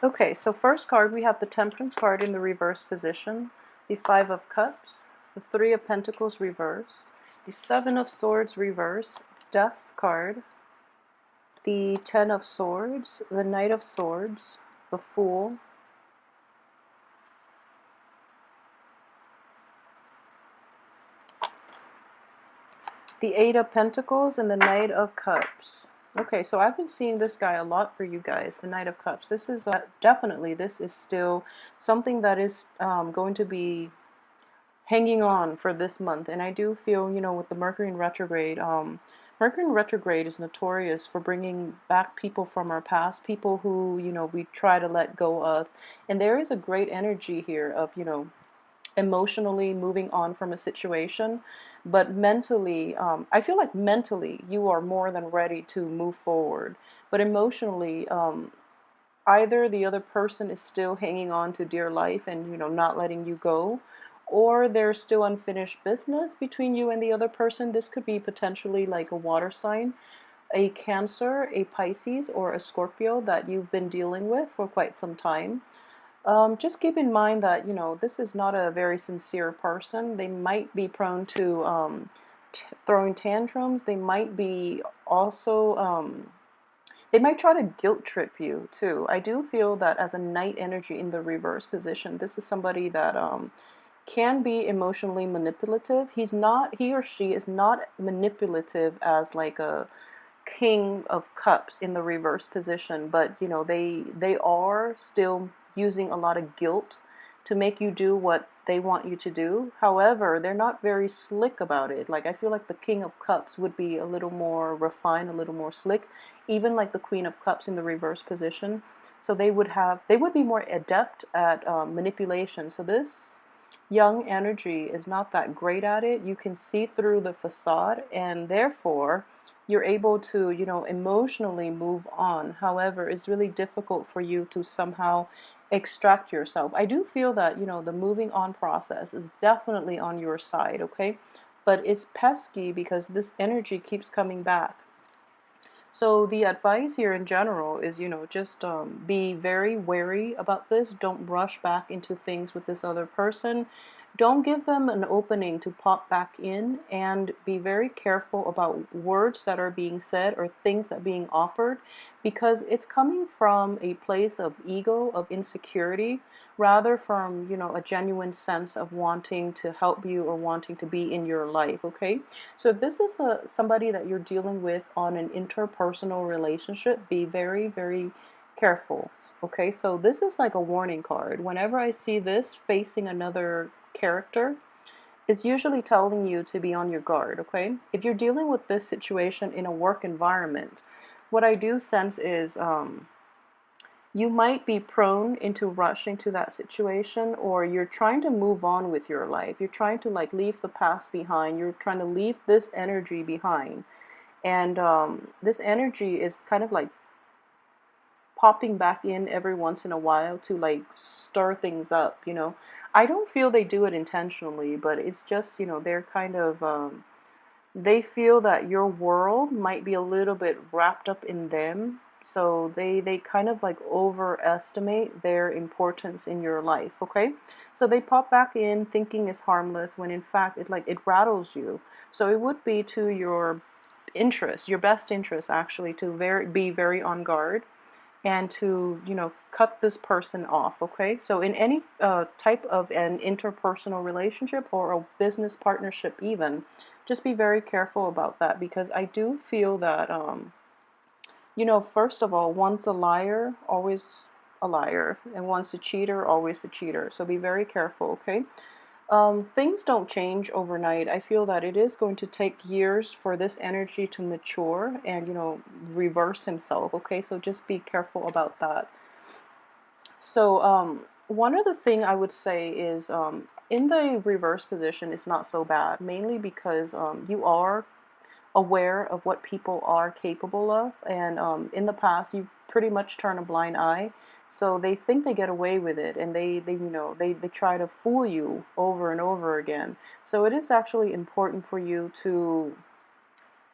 Okay, so first card, we have the Temperance card in the reverse position, the Five of Cups, the Three of Pentacles reverse, the Seven of Swords reverse, Death card, the Ten of Swords, the Knight of Swords, the Fool, the Eight of Pentacles, and the Knight of Cups. Okay, so I've been seeing this guy a lot for you guys, the Knight of Cups. This is definitely, this is still something that is going to be hanging on for this month. And I do feel, you know, with the Mercury in retrograde, Mercury in retrograde is notorious for bringing back people from our past, people who, you know, we try to let go of. And there is a great energy here of, you know, emotionally moving on from a situation, but mentally, I feel like mentally you are more than ready to move forward, but emotionally, either the other person is still hanging on to dear life and, you know, not letting you go, or there's still unfinished business between you and the other person. This could be potentially like a water sign, a Cancer, a Pisces, or a Scorpio that you've been dealing with for quite some time. Just keep in mind that, you know, this is not a very sincere person. They might be prone to throwing tantrums. They might be also, they might try to guilt trip you too. I do feel that as a Knight energy in the reverse position, this is somebody that can be emotionally manipulative. He or she is not manipulative as like a King of Cups in the reverse position, but you know, they are still using a lot of guilt to make you do what they want you to do. However, they're not very slick about it. Like, I feel like the King of Cups would be a little more refined, a little more slick, even like the Queen of Cups in the reverse position. So they would be more adept at manipulation. So this young energy is not that great at it. You can see through the facade, and therefore you're able to, you know, emotionally move on. However, it's really difficult for you to somehow extract yourself. I do feel that, you know, the moving on process is definitely on your side, okay? But it's pesky because this energy keeps coming back. So the advice here in general is, you know, just be very wary about this. Don't rush back into things with this other person. Don't give them an opening to pop back in, and be very careful about words that are being said or things that are being offered, because it's coming from a place of ego, of insecurity, rather from, you know, a genuine sense of wanting to help you or wanting to be in your life, okay? So if this is somebody that you're dealing with on an interpersonal relationship, be very, very careful. Okay, so this is like a warning card. Whenever I see this facing another character, it's usually telling you to be on your guard, okay? If you're dealing with this situation in a work environment, what I do sense is you might be prone into rushing to that situation, or you're trying to move on with your life. You're trying to like leave the past behind. You're trying to leave this energy behind. And this energy is kind of like popping back in every once in a while to like stir things up, you know. I don't feel they do it intentionally, but it's just, you know, they're kind of, they feel that your world might be a little bit wrapped up in them. So they kind of like overestimate their importance in your life, okay? So they pop back in thinking it's harmless when in fact it rattles you. So it would be to your interest, your best interest actually, to be very on guard and to, you know, cut this person off, okay? So in any type of an interpersonal relationship or a business partnership even, just be very careful about that, because I do feel that, you know, first of all, once a liar, always a liar, and once a cheater, always a cheater. So be very careful, okay? Things don't change overnight. I feel that it is going to take years for this energy to mature and, you know, reverse himself. Okay, so just be careful about that. So, one other thing I would say is, in the reverse position, it's not so bad, mainly because you are aware of what people are capable of, and in the past you've pretty much turned a blind eye, so they think they get away with it, and they you know, they try to fool you over and over again. So it is actually important for you to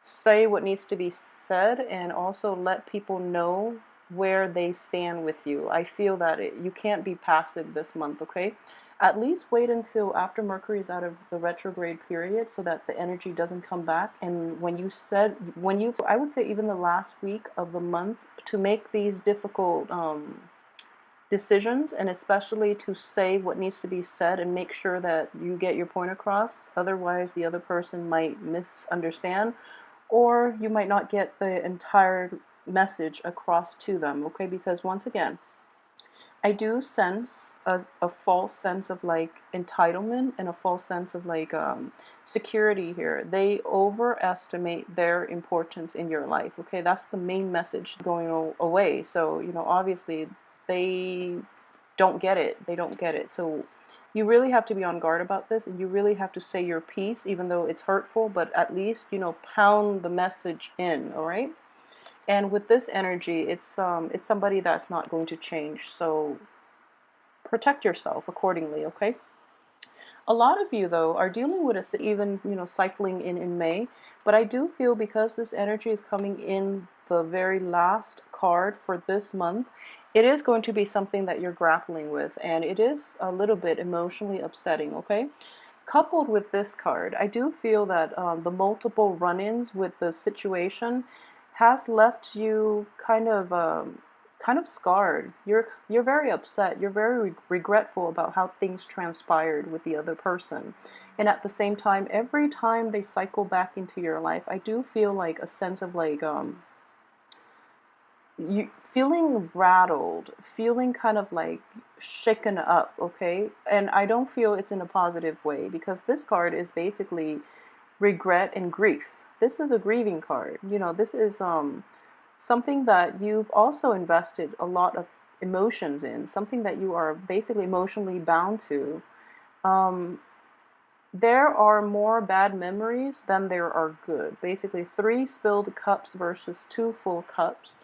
say what needs to be said, and also let people know where they stand with you. I feel that you can't be passive this month, okay? At least wait until after Mercury is out of the retrograde period so that the energy doesn't come back. And I would say even the last week of the month to make these difficult decisions, and especially to say what needs to be said and make sure that you get your point across. Otherwise, the other person might misunderstand, or you might not get the entire message across to them, okay? Because once again, I do sense a false sense of like entitlement and a false sense of like security here. They overestimate their importance in your life. Okay, that's the main message going away. So, you know, obviously they don't get it. They don't get it. So you really have to be on guard about this, and you really have to say your piece, even though it's hurtful, but at least, you know, pound the message in, all right? And with this energy, it's somebody that's not going to change. So protect yourself accordingly, okay? A lot of you though are dealing with it, even, you know, cycling in May, but I do feel because this energy is coming in the very last card for this month, it is going to be something that you're grappling with, and it is a little bit emotionally upsetting, okay? Coupled with this card, I do feel that the multiple run-ins with the situation has left you kind of scarred. You're very upset. You're very regretful about how things transpired with the other person. And at the same time, every time they cycle back into your life, I do feel like a sense of like you feeling rattled, feeling kind of like shaken up, okay? And I don't feel it's in a positive way, because this card is basically regret and grief. This is a grieving card. You know, this is something that you've also invested a lot of emotions in, something that you are basically emotionally bound to. Um, there are more bad memories than there are good. Basically, 3 spilled cups versus 2 full cups.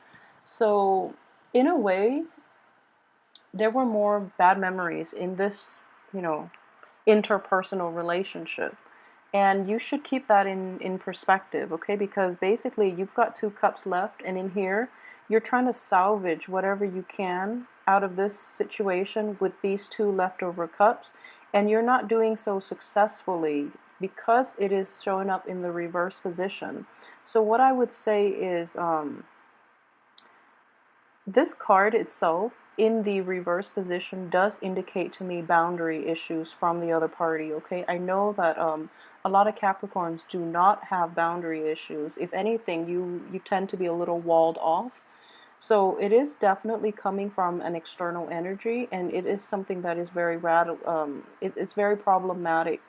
So, in a way, there were more bad memories in this, you know, interpersonal relationship. And you should keep that in perspective, okay? Because basically you've got 2 cups left, and in here you're trying to salvage whatever you can out of this situation with these 2 leftover cups, and you're not doing so successfully because it is showing up in the reverse position. So what I would say is this card itself in the reverse position does indicate to me boundary issues from the other party, okay? I know that a lot of Capricorns do not have boundary issues. If anything, you tend to be a little walled off. So it is definitely coming from an external energy, and it is something that is very it's very problematic.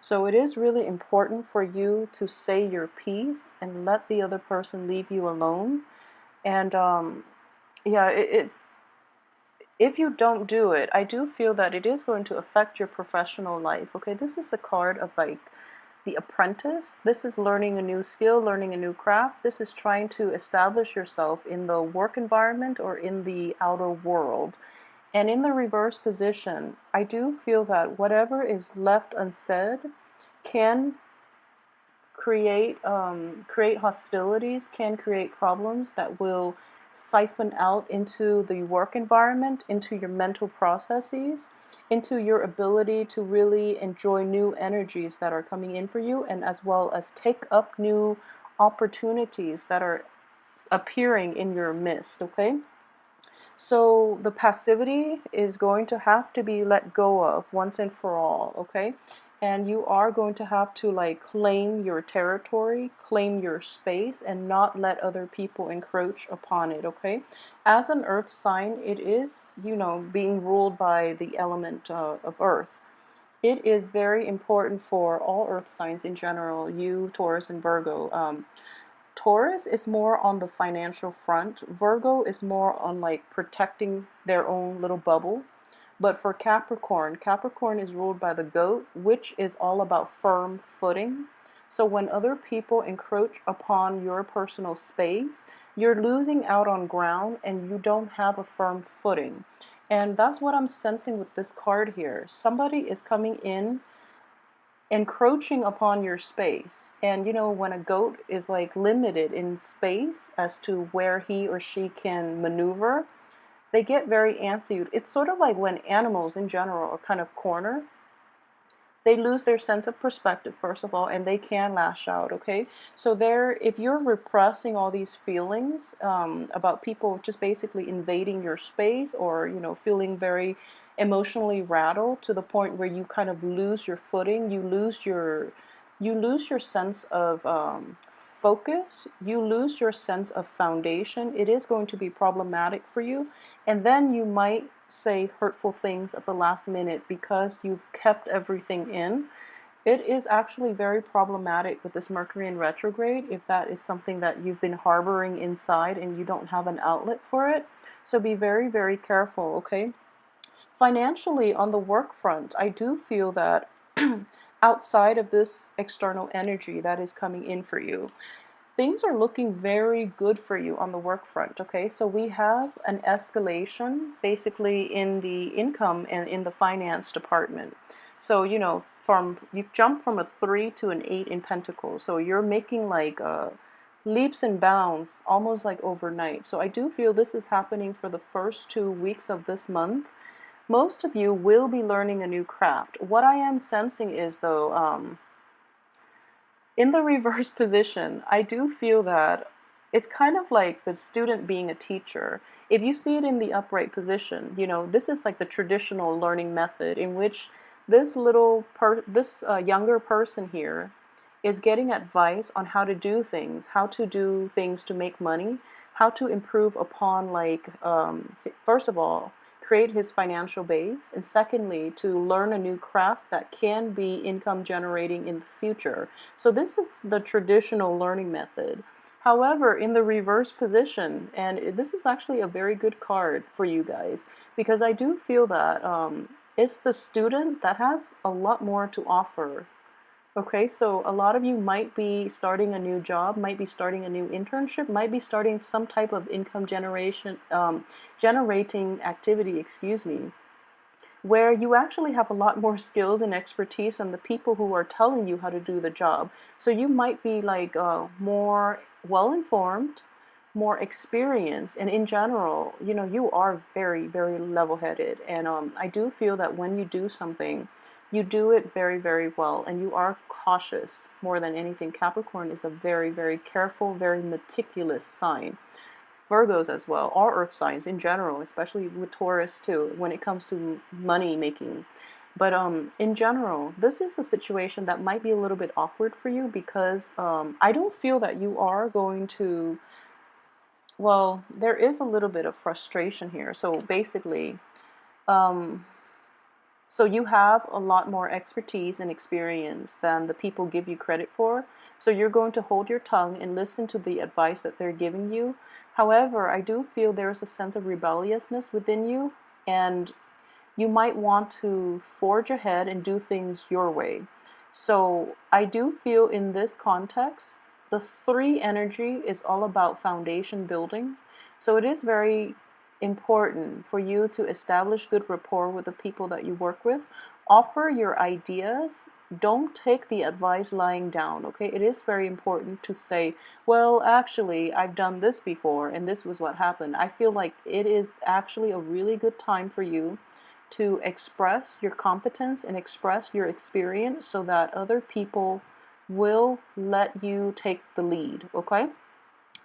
So it is really important for you to say your piece and let the other person leave you alone. And yeah, if you don't do it, I do feel that it is going to affect your professional life. Okay, this is a card of like the apprentice. This is learning a new skill, learning a new craft. This is trying to establish yourself in the work environment or in the outer world. And in the reverse position, I do feel that whatever is left unsaid can create hostilities, can create problems that will siphon out into the work environment, into your mental processes, into your ability to really enjoy new energies that are coming in for you, and as well as take up new opportunities that are appearing in your midst, okay? So the passivity is going to have to be let go of once and for all, okay? And you are going to have to like claim your territory, claim your space, and not let other people encroach upon it, okay? As an earth sign, it is, you know, being ruled by the element of earth. It is very important for all earth signs in general, you, Taurus, and Virgo. Taurus is more on the financial front. Virgo is more on like protecting their own little bubble. But for Capricorn, Capricorn is ruled by the goat, which is all about firm footing. So when other people encroach upon your personal space, you're losing out on ground and you don't have a firm footing. And that's what I'm sensing with this card here. Somebody is coming in encroaching upon your space. And you know, when a goat is like limited in space as to where he or she can maneuver, they get very antsy. It's sort of like when animals in general are kind of cornered, they lose their sense of perspective, first of all, and they can lash out. Okay, so there, if you're repressing all these feelings about people just basically invading your space, or you know, feeling very emotionally rattled to the point where you kind of lose your footing, you lose your sense of focus, you lose your sense of foundation, it is going to be problematic for you. And then you might say hurtful things at the last minute because you've kept everything in. It is actually very problematic with this Mercury in retrograde if that is something that you've been harboring inside and you don't have an outlet for it. So be very, very careful, okay? Financially, on the work front, I do feel that outside of this external energy that is coming in for you, things are looking very good for you on the work front. Okay, so we have an escalation basically in the income and in the finance department. So you know, from you jump from a 3 to an 8 in pentacles, so you're making like leaps and bounds almost like overnight. So I do feel this is happening for the first 2 weeks of this month. Most of you will be learning a new craft. What I am sensing is, though, in the reverse position, I do feel that it's kind of like the student being a teacher. If you see it in the upright position, you know, this is like the traditional learning method in which this younger person here is getting advice on how to do things, to make money, how to improve upon, like, first of all, create his financial base, and secondly, to learn a new craft that can be income generating in the future. So this is the traditional learning method. However, in the reverse position, and this is actually a very good card for you guys, because I do feel that it's the student that has a lot more to offer. Okay, so a lot of you might be starting a new job, might be starting a new internship, might be starting some type of income generating activity, excuse me, where you actually have a lot more skills and expertise than the people who are telling you how to do the job. So you might be like more well informed, more experienced, and in general, you know, you are very, very level headed. And I do feel that when you do something, you do it very, very well, and you are cautious more than anything. Capricorn is a very, very careful, very meticulous sign. Virgos as well, all earth signs in general, especially with Taurus too, when it comes to money making. But in general, this is a situation that might be a little bit awkward for you because I don't feel that you are going to, well, there is a little bit of frustration here. So basically, um, so you have a lot more expertise and experience than the people give you credit for. So you're going to hold your tongue and listen to the advice that they're giving you. However, I do feel there's a sense of rebelliousness within you, and you might want to forge ahead and do things your way. So I do feel in this context, the 3 energy is all about foundation building. So it is very important for you to establish good rapport with the people that you work with. Offer your ideas. Don't take the advice lying down, okay? It is very important to say, well, actually, I've done this before and this was what happened. I feel like it is actually a really good time for you to express your competence and express your experience so that other people will let you take the lead, okay?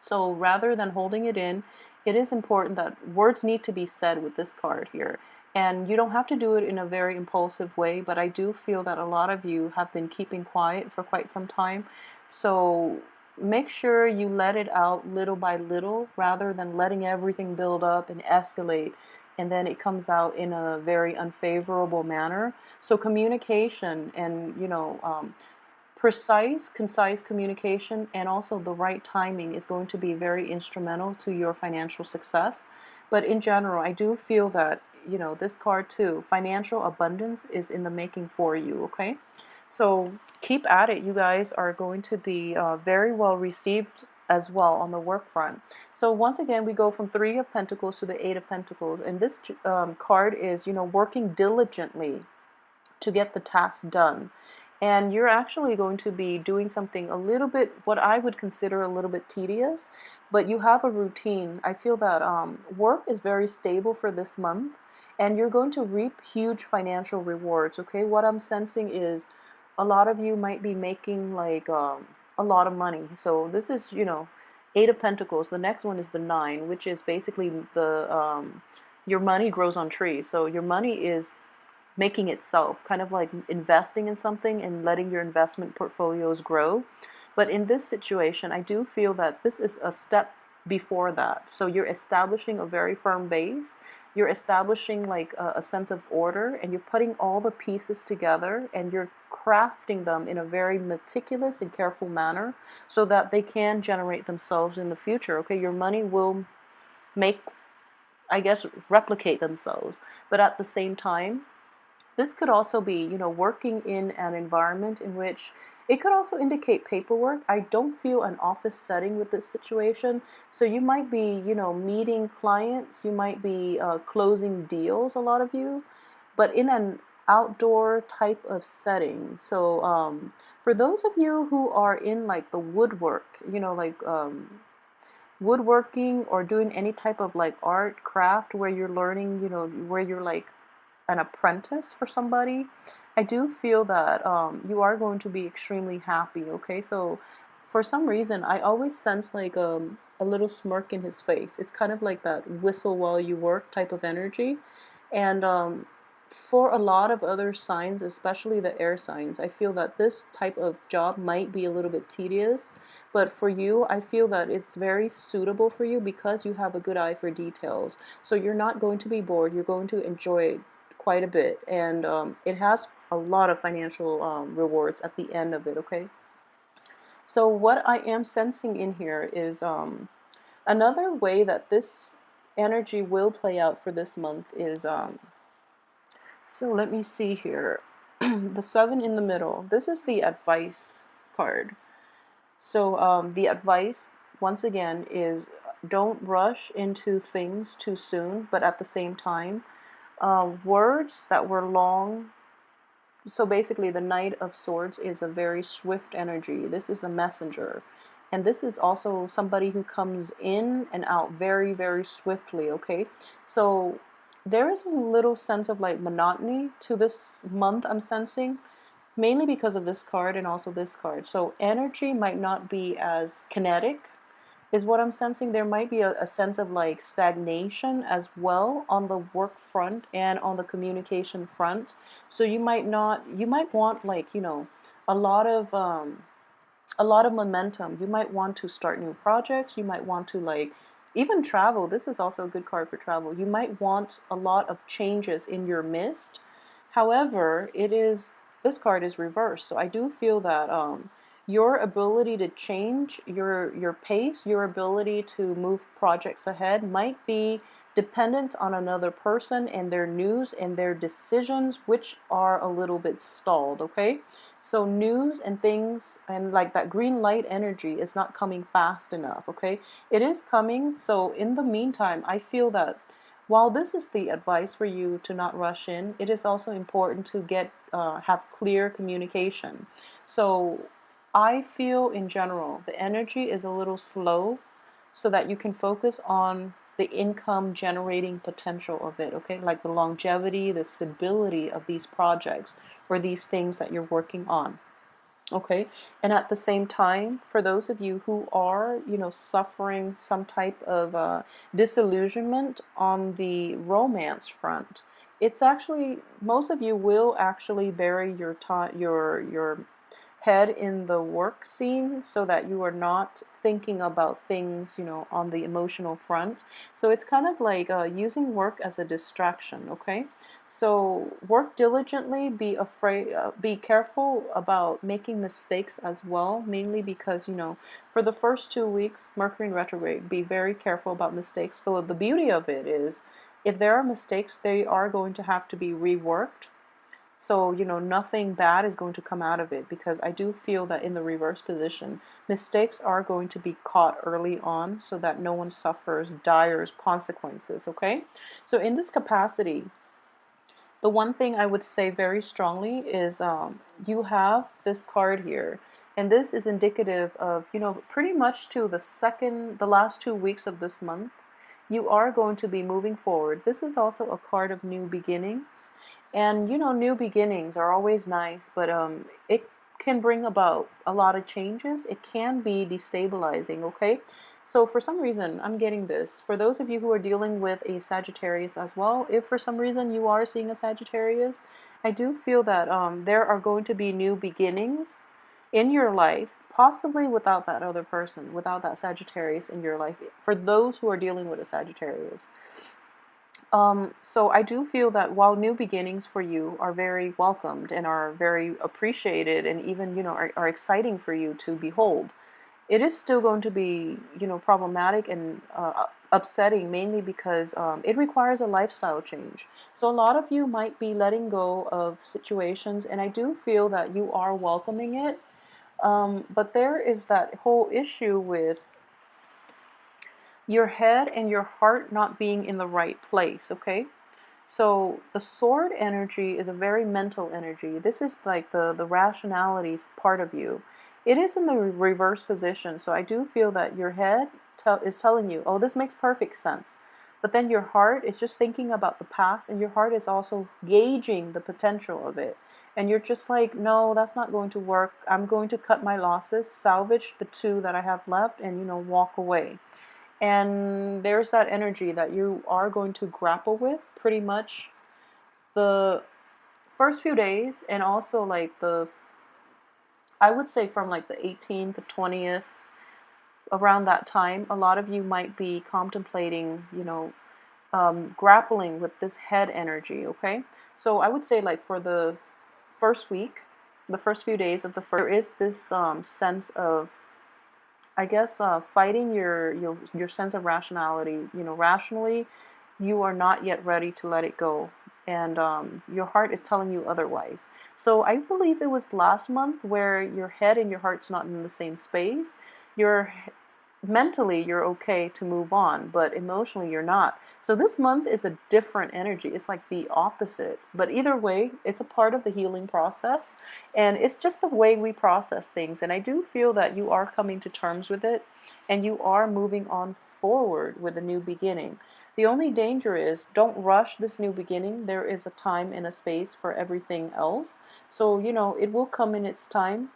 So rather than holding it in, it is important that words need to be said with this card here. And you don't have to do it in a very impulsive way, but I do feel that a lot of you have been keeping quiet for quite some time. So make sure you let it out little by little rather than letting everything build up and escalate, and then it comes out in a very unfavorable manner. So communication and, you know, precise, concise communication and also the right timing is going to be very instrumental to your financial success. But in general, I do feel that, you know, this card too, financial abundance is in the making for you, okay? So keep at it. You guys are going to be very well received as well on the work front. So once again, we go from 3 of Pentacles to the 8 of Pentacles. And this card is, you know, working diligently to get the task done. and you're actually going to be doing something a little bit, what I would consider a little bit tedious, but you have a routine. I feel that work is very stable for this month, and you're going to reap huge financial rewards. Okay, what I'm sensing is a lot of you might be making like a lot of money. So this is, Eight of Pentacles. The next one is the Nine, which is basically the your money grows on trees. So your money is making itself, kind of like investing in something and letting your investment portfolios grow. But in this situation, I do feel that this is a step before that. So you're establishing a very firm base. You're establishing like a sense of order, and you're putting all the pieces together, and you're crafting them in a very meticulous and careful manner so that they can generate themselves in the future. Okay, your money will make, I guess, replicate themselves. But at the same time, this could also be, working in an environment in which it could also indicate paperwork. I don't feel an office setting with this situation. So you might be, meeting clients, you might be closing deals, a lot of you, but in an outdoor type of setting. So for those of you who are in like the woodwork, like woodworking or doing any type of like art, craft, where you're learning, where you're like an apprentice for somebody, I do feel that you are going to be extremely happy. Okay, so for some reason, I always sense like a little smirk in his face. It's kind of like that whistle while you work type of energy. And for a lot of other signs, especially the air signs, I feel that this type of job might be a little bit tedious. But for you, I feel that it's very suitable for you because you have a good eye for details. So you're not going to be bored. You're going to enjoy it quite a bit, and it has a lot of financial rewards at the end of it. Okay, so what I am sensing in here is another way that this energy will play out for this month is so let me see here. The Seven in the middle, this is the advice card. So the advice, once again, is don't rush into things too soon, but at the same time, words that were long. So basically, the Knight of Swords is a very swift energy. This is a messenger. And this is also somebody who comes in and out very, very swiftly, okay? So there is a little sense of like monotony to this month, I'm sensing, mainly because of this card and also this card. So energy might not be as kinetic, is what I'm sensing. There might be a sense of like stagnation as well on the work front and on the communication front. So you might want like, a lot of a lot of momentum. You might want to start new projects. You might want to like even travel. This is also a good card for travel. You might want a lot of changes in your midst. However, this card is reversed. So I do feel that your ability to change your pace, your ability to move projects ahead might be dependent on another person and their news and their decisions, which are a little bit stalled, okay? So news and things and like that green light energy is not coming fast enough, okay? It is coming. So in the meantime, I feel that while this is the advice for you to not rush in, it is also important to have clear communication. So I feel in general the energy is a little slow so that you can focus on the income generating potential of it, okay? Like the longevity, the stability of these projects or these things that you're working on. Okay, and at the same time, for those of you who are, suffering some type of disillusionment on the romance front, it's actually, most of you will actually bury your time, your head in the work scene so that you are not thinking about things, on the emotional front. So it's kind of like using work as a distraction, okay? So work diligently, be careful about making mistakes as well, mainly because, for the first 2 weeks, Mercury in retrograde, be very careful about mistakes. So the beauty of it is, if there are mistakes, they are going to have to be reworked. So, nothing bad is going to come out of it, because I do feel that in the reverse position, mistakes are going to be caught early on so that no one suffers dire consequences, okay? So in this capacity, The one thing I would say very strongly is you have this card here, and this is indicative of, pretty much to the last 2 weeks of this month, you are going to be moving forward. This is also a card of new beginnings, and new beginnings are always nice, but it can bring about a lot of changes. It can be destabilizing, okay? So for some reason, I'm getting this. For those of you who are dealing with a Sagittarius as well, if for some reason you are seeing a Sagittarius, I do feel that there are going to be new beginnings in your life, possibly without that other person, without that Sagittarius in your life, for those who are dealing with a Sagittarius. So I do feel that while new beginnings for you are very welcomed and are very appreciated and even, are exciting for you to behold, it is still going to be, problematic and upsetting, mainly because it requires a lifestyle change. So a lot of you might be letting go of situations, and I do feel that you are welcoming it. But there is that whole issue with your head and your heart not being in the right place, okay? So the sword energy is a very mental energy. This is like the rationality part of you. It is in the reverse position. So I do feel that your head is telling you, oh, this makes perfect sense. But then your heart is just thinking about the past, and your heart is also gauging the potential of it. And you're just like, no, that's not going to work. I'm going to cut my losses, salvage the two that I have left, and, walk away. And there's that energy that you are going to grapple with pretty much the first few days, and also like I would say from like the 18th to 20th, around that time, a lot of you might be contemplating, grappling with this head energy, okay? So I would say like for the first week, the first few days of there is this sense of, I guess, fighting your sense of rationality. Rationally, you are not yet ready to let it go, and your heart is telling you otherwise. So I believe it was last month where your head and your heart's not in the same space. Your mentally you're okay to move on, but emotionally you're not. So this month is a different energy. It's like the opposite. But either way, it's a part of the healing process, and it's just the way we process things. And I do feel that you are coming to terms with it, and you are moving on forward with a new beginning. The only danger is don't rush this new beginning. There is a time and a space for everything else. So, it will come in its time.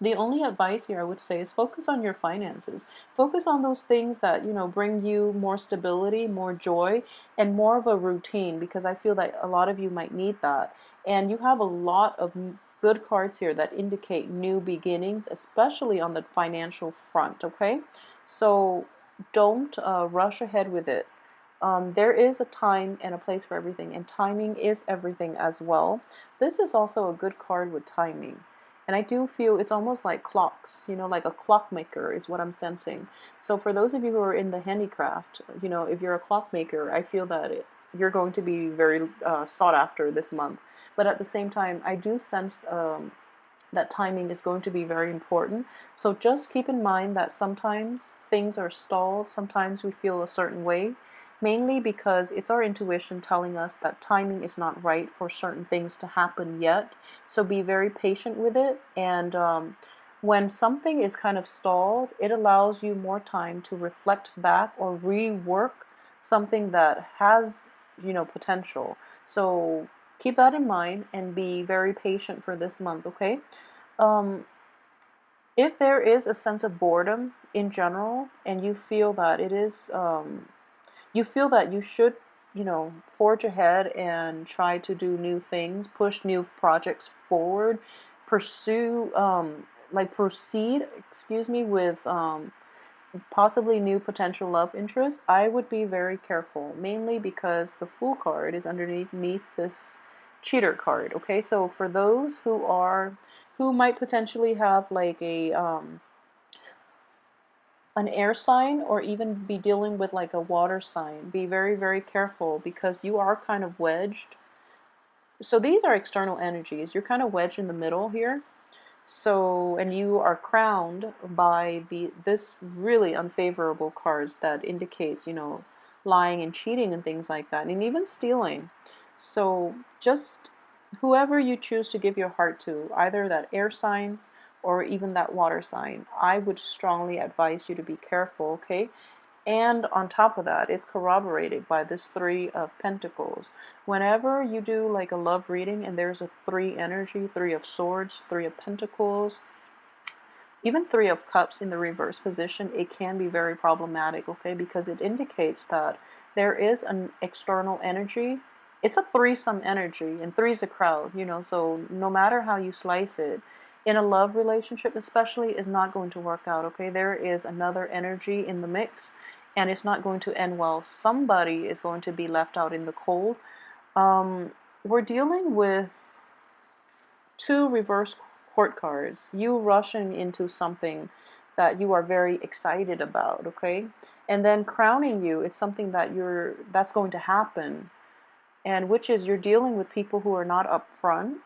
The only advice here I would say is focus on your finances. Focus on those things that, bring you more stability, more joy, and more of a routine, because I feel that a lot of you might need that. And you have a lot of good cards here that indicate new beginnings, especially on the financial front, okay? So don't rush ahead with it. There is a time and a place for everything, and timing is everything as well. This is also a good card with timing. And I do feel it's almost like clocks, like a clockmaker is what I'm sensing. So for those of you who are in the handicraft, if you're a clockmaker, I feel that you're going to be very sought after this month. But at the same time, I do sense that timing is going to be very important. So just keep in mind that sometimes things are stalled, sometimes we feel a certain way, mainly because it's our intuition telling us that timing is not right for certain things to happen yet. So be very patient with it. And when something is kind of stalled, it allows you more time to reflect back or rework something that has, potential. So keep that in mind and be very patient for this month, okay? Um, if there is a sense of boredom in general, and you feel that you feel that you should, forge ahead and try to do new things, push new projects forward, pursue, proceed, excuse me, with possibly new potential love interests, I would be very careful, mainly because the Fool card is underneath this cheater card. Okay, so for those who might potentially have like an air sign, or even be dealing with like a water sign, be very, very careful, because you are kind of wedged. So these are external energies. You're kind of wedged in the middle here. So, and you are crowned by this really unfavorable cards that indicates, lying and cheating and things like that, and even stealing. So just whoever you choose to give your heart to, either that air sign or even that water sign, I would strongly advise you to be careful, okay? And on top of that, it's corroborated by this Three of Pentacles. Whenever you do like a love reading and there's a three energy, Three of Swords, Three of Pentacles, even Three of Cups in the reverse position, it can be very problematic, okay? Because it indicates that there is an external energy. It's a threesome energy, and three's a crowd, you know, so no matter how you slice it, in a love relationship especially, is not going to work out, okay? There is another energy in the mix, and it's not going to end well. Somebody is going to be left out in the cold. We're dealing with two reverse court cards, you rushing into something that you are very excited about, okay? And then crowning you is something that's going to happen, and which is you're dealing with people who are not upfront.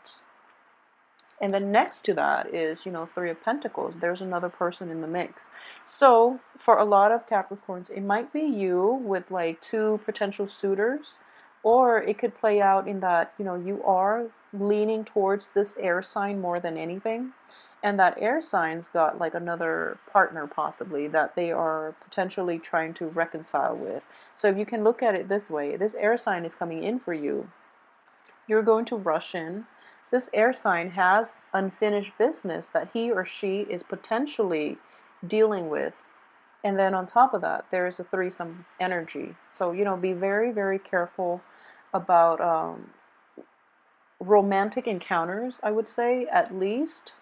And then next to that is, you know, Three of Pentacles. There's another person in the mix. So for a lot of Capricorns, it might be you with like two potential suitors, or it could play out in that, you know, you are leaning towards this air sign more than anything. And that air sign's got like another partner possibly that they are potentially trying to reconcile with. So if you can look at it this way, this air sign is coming in for you. You're going to rush in. This air sign has unfinished business that he or she is potentially dealing with. And then on top of that, there is a threesome energy. So, you know, be very, very careful about romantic encounters, I would say, at least.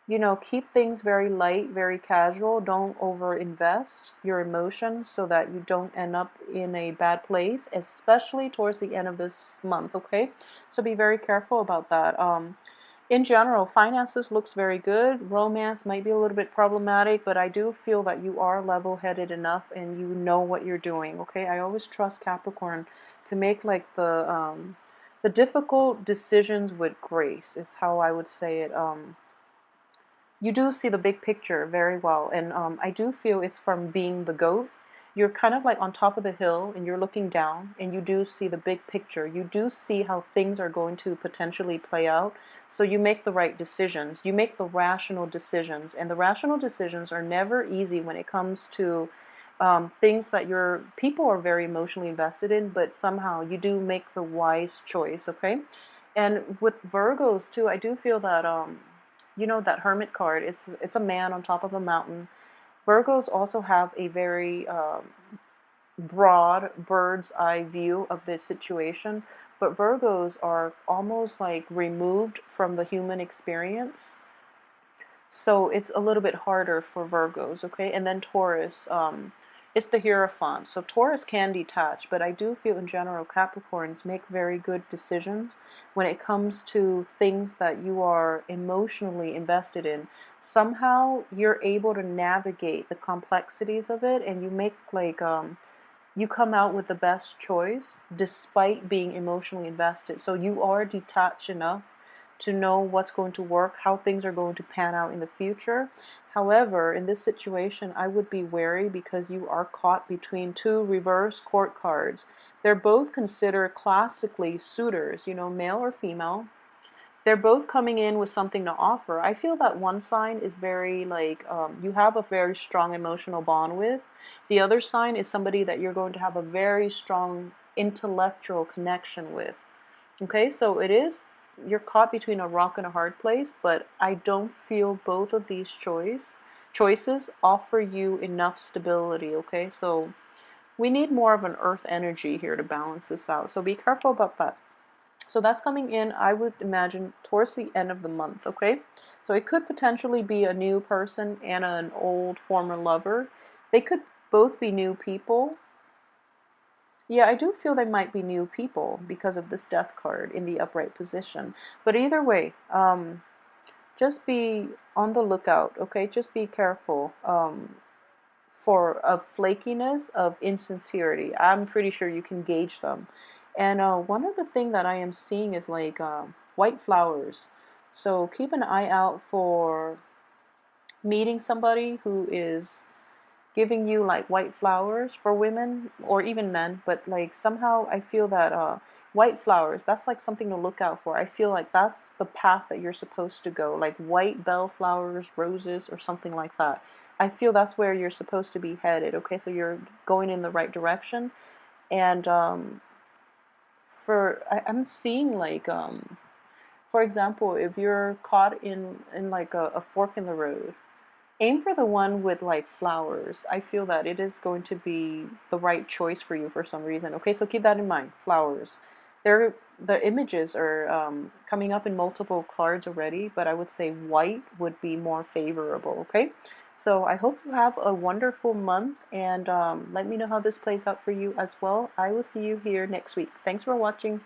You know, keep things very light, very casual. Don't overinvest your emotions so that you don't end up in a bad place, especially towards the end of this month, okay? So be very careful about that. In general, finances looks very good. Romance might be a little bit problematic, but I do feel that you are level-headed enough and you know what you're doing, okay? I always trust Capricorn to make like the difficult decisions with grace is how I would say it. You do see the big picture very well, and I do feel it's from being the goat. You're kind of like on top of the hill and you're looking down, and you do see the big picture. You do see how things are going to potentially play out, so you make the right decisions. You make the rational decisions, and the rational decisions are never easy when it comes to things that your people are very emotionally invested in, but somehow you do make the wise choice, okay? And with Virgos too, I do feel that you know, that Hermit card, it's a man on top of a mountain. Virgos also have a very broad bird's eye view of this situation, but Virgos are almost like removed from the human experience. So it's a little bit harder for Virgos, okay? And then Taurus, it's the Hierophant. So Taurus can detach, but I do feel in general Capricorns make very good decisions when it comes to things that you are emotionally invested in. Somehow you're able to navigate the complexities of it, and you make like you come out with the best choice despite being emotionally invested. So you are detached enough to know what's going to work, how things are going to pan out in the future. However, in this situation, I would be wary because you are caught between two reverse court cards. They're both considered classically suitors, you know, male or female. They're both coming in with something to offer. I feel that one sign is very like you have a very strong emotional bond with. The other sign is somebody that you're going to have a very strong intellectual connection with. Okay, so it is, you're caught between a rock and a hard place, but I don't feel both of these choices offer you enough stability, okay? So we need more of an earth energy here to balance this out. So be careful about that. So that's coming in, I would imagine, towards the end of the month, okay? So it could potentially be a new person and an old former lover. They could both be new people. Yeah, I do feel they might be new people because of this death card in the upright position. But either way, just be on the lookout, okay? Just be careful for of flakiness, of insincerity. I'm pretty sure you can gauge them. And one of the things that I am seeing is like white flowers. So keep an eye out for meeting somebody who is giving you like white flowers for women or even men, but like somehow I feel that white flowers, that's like something to look out for. I feel like that's the path that you're supposed to go, like white bellflowers, roses, or something like that. I feel that's where you're supposed to be headed. Okay, so you're going in the right direction. And I'm seeing like for example, if you're caught in like a fork in the road, aim for the one with like flowers. I feel that it is going to be the right choice for you for some reason. Okay, so keep that in mind. Flowers. The images are coming up in multiple cards already, but I would say white would be more favorable. Okay, so I hope you have a wonderful month, and let me know how this plays out for you as well. I will see you here next week. Thanks for watching.